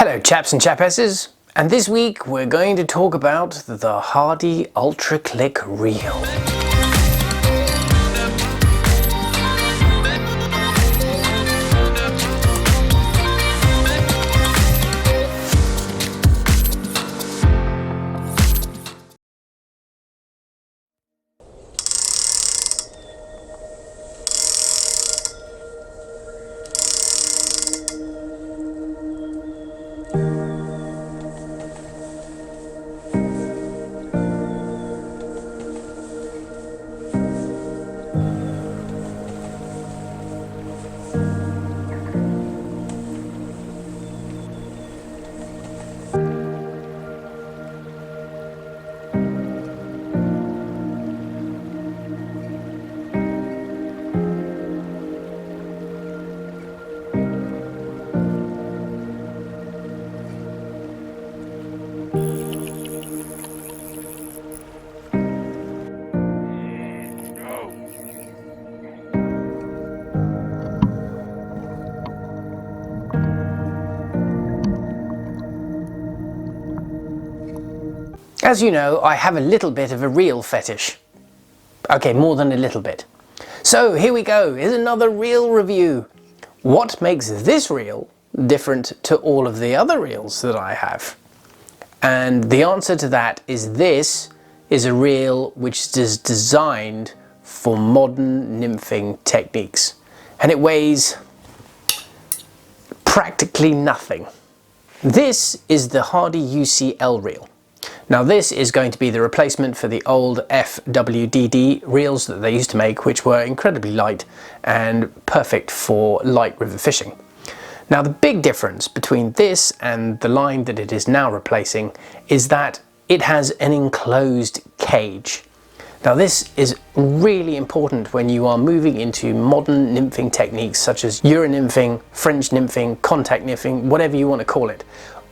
Hello chaps and chapesses, and this week we're going to talk about the Hardy Ultraclick reel. As you know, I have a little bit of a reel fetish. Okay, more than a little bit. So here we go, here's another reel review. What makes this reel different to all of the other reels that I have? And the answer to that is this is a reel which is designed for modern nymphing techniques. And it weighs practically nothing. This is the Hardy UCL reel. Now this is going to be the replacement for the old FWDD reels that they used to make, which were incredibly light and perfect for light river fishing. Now the big difference between this and the line that it is now replacing is that it has an enclosed cage. Now this is really important when you are moving into modern nymphing techniques such as Euro nymphing, French nymphing, contact nymphing, whatever you want to call it.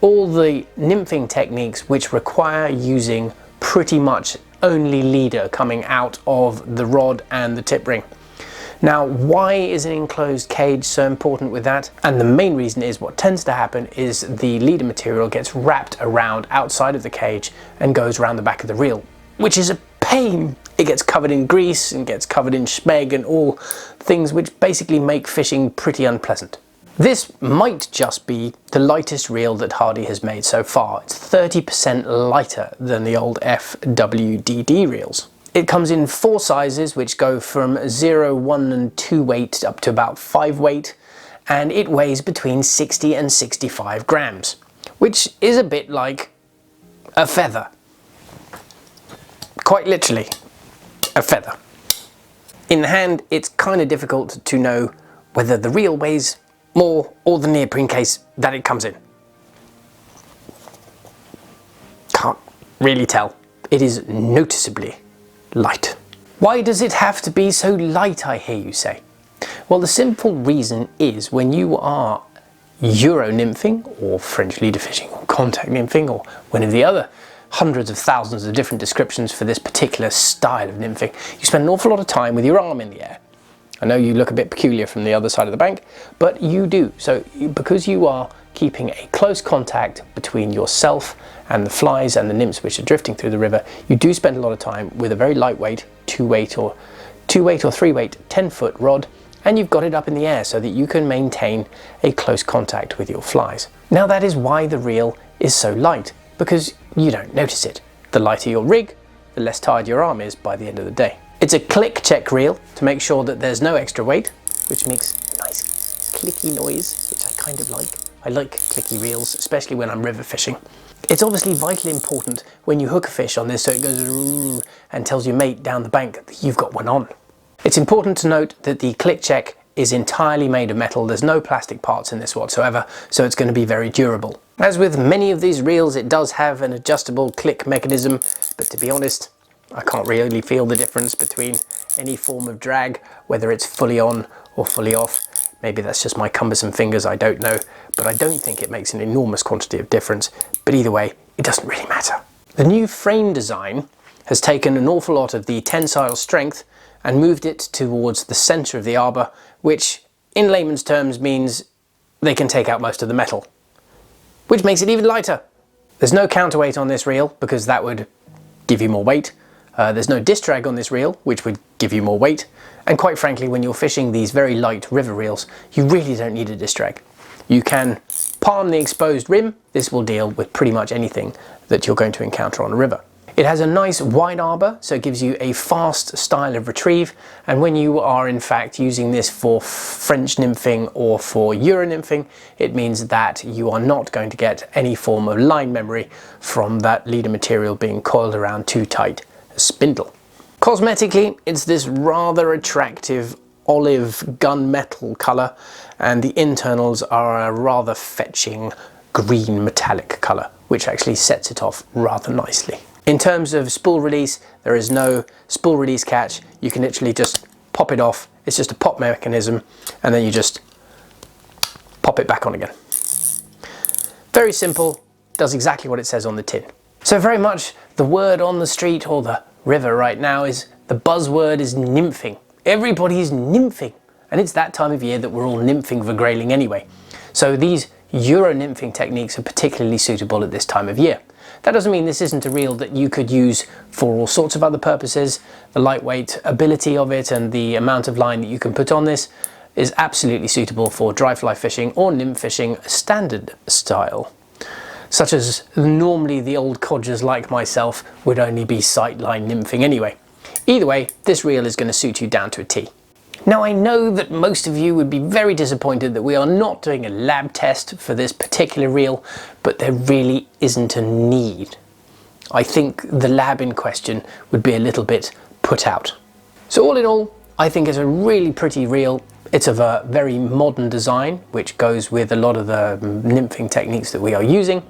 All the nymphing techniques which require using pretty much only leader coming out of the rod and the tip ring. Now, why is an enclosed cage so important with that? And the main reason is what tends to happen is the leader material gets wrapped around outside of the cage and goes around the back of the reel, which is a pain. It gets covered in grease and gets covered in schmeg and all things which basically make fishing pretty unpleasant. This might just be the lightest reel that Hardy has made so far. It's 30% lighter than the old FWDD reels. It comes in 4 sizes which go from 0, 1 and 2 weight up to about 5 weight, and it weighs between 60 and 65 grams, which is a bit like a feather. Quite literally, a feather. In the hand it's kind of difficult to know whether the reel weighs more or the neoprene case that it comes in. Can't really tell. It is noticeably light. Why does it have to be so light, I hear you say? Well, the simple reason is when you are Euro nymphing or French leader fishing or contact nymphing or one of the other hundreds of thousands of different descriptions for this particular style of nymphing, you spend an awful lot of time with your arm in the air. I know you look a bit peculiar from the other side of the bank, but you do. So because you are keeping a close contact between yourself and the flies and the nymphs which are drifting through the river, you do spend a lot of time with a very lightweight 2 weight or 3 weight 10-foot rod, and you've got it up in the air so that you can maintain a close contact with your flies. Now that is why the reel is so light, because you don't notice it. The lighter your rig, the less tired your arm is by the end of the day. It's a click check reel to make sure that there's no extra weight, which makes a nice clicky noise, which I kind of like. I like clicky reels, especially when I'm river fishing. It's obviously vitally important when you hook a fish on this so it goes and tells your mate down the bank that you've got one on. It's important to note that the click check is entirely made of metal. There's no plastic parts in this whatsoever, so it's going to be very durable. As with many of these reels, it does have an adjustable click mechanism, but to be honest, I can't really feel the difference between any form of drag, whether it's fully on or fully off. Maybe that's just my cumbersome fingers, I don't know, but I don't think it makes an enormous quantity of difference. But either way, it doesn't really matter. The new frame design has taken an awful lot of the tensile strength and moved it towards the center of the arbor, which in layman's terms means they can take out most of the metal. which makes it even lighter. There's no counterweight on this reel because that would give you more weight. There's no disc drag on this reel, which would give you more weight. And quite frankly, when you're fishing these very light river reels, you really don't need a disc drag. You can palm the exposed rim. This will deal with pretty much anything that you're going to encounter on a river. It has a nice wide arbor, so it gives you a fast style of retrieve. And when you are in fact using this for French nymphing or for Euro nymphing, it means that you are not going to get any form of line memory from that leader material being coiled around too tight a spindle. Cosmetically, it's this rather attractive olive gunmetal color, and the internals are a rather fetching green metallic color, which actually sets it off rather nicely. In terms of spool release, there is no spool release catch. You can literally just pop it off. It's just a pop mechanism, and then you just pop it back on again. Very simple, does exactly what it says on the tin. So very much the word on the street or the river right now is, the buzzword is nymphing. Everybody is nymphing, and it's that time of year that we're all nymphing for grayling anyway. So these Euro nymphing techniques are particularly suitable at this time of year. That doesn't mean this isn't a reel that you could use for all sorts of other purposes. The lightweight ability of it and the amount of line that you can put on this is absolutely suitable for dry fly fishing or nymph fishing standard style, such as normally the old codgers like myself would only be sightline nymphing anyway. Either way, this reel is going to suit you down to a T. Now, I know that most of you would be very disappointed that we are not doing a lab test for this particular reel, but there really isn't a need. I think the lab in question would be a little bit put out. So all in all, I think it's a really pretty reel. It's of a very modern design, which goes with a lot of the nymphing techniques that we are using.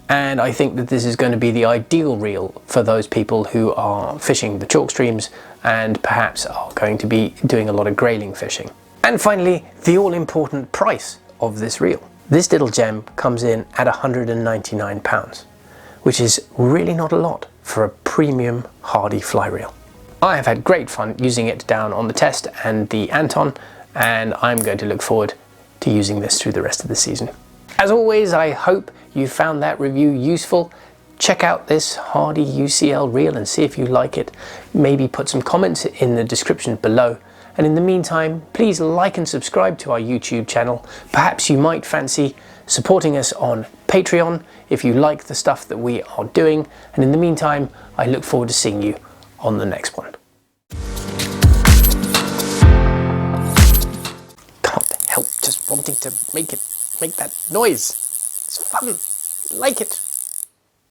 And I think that this is going to be the ideal reel for those people who are fishing the chalk streams and perhaps are going to be doing a lot of grayling fishing. And finally, the all-important price of this reel. This little gem comes in at £199, which is really not a lot for a premium Hardy fly reel. I have had great fun using it down on the Test and the Anton, and I'm going to look forward to using this through the rest of the season. As always, I hope you found that review useful. Check out this Hardy UCL reel and see if you like it. Maybe put some comments in the description below. And in the meantime, please like and subscribe to our YouTube channel. Perhaps you might fancy supporting us on Patreon if you like the stuff that we are doing. And in the meantime, I look forward to seeing you on the next one. Can't help just wanting to make that noise. It's fun. I like it.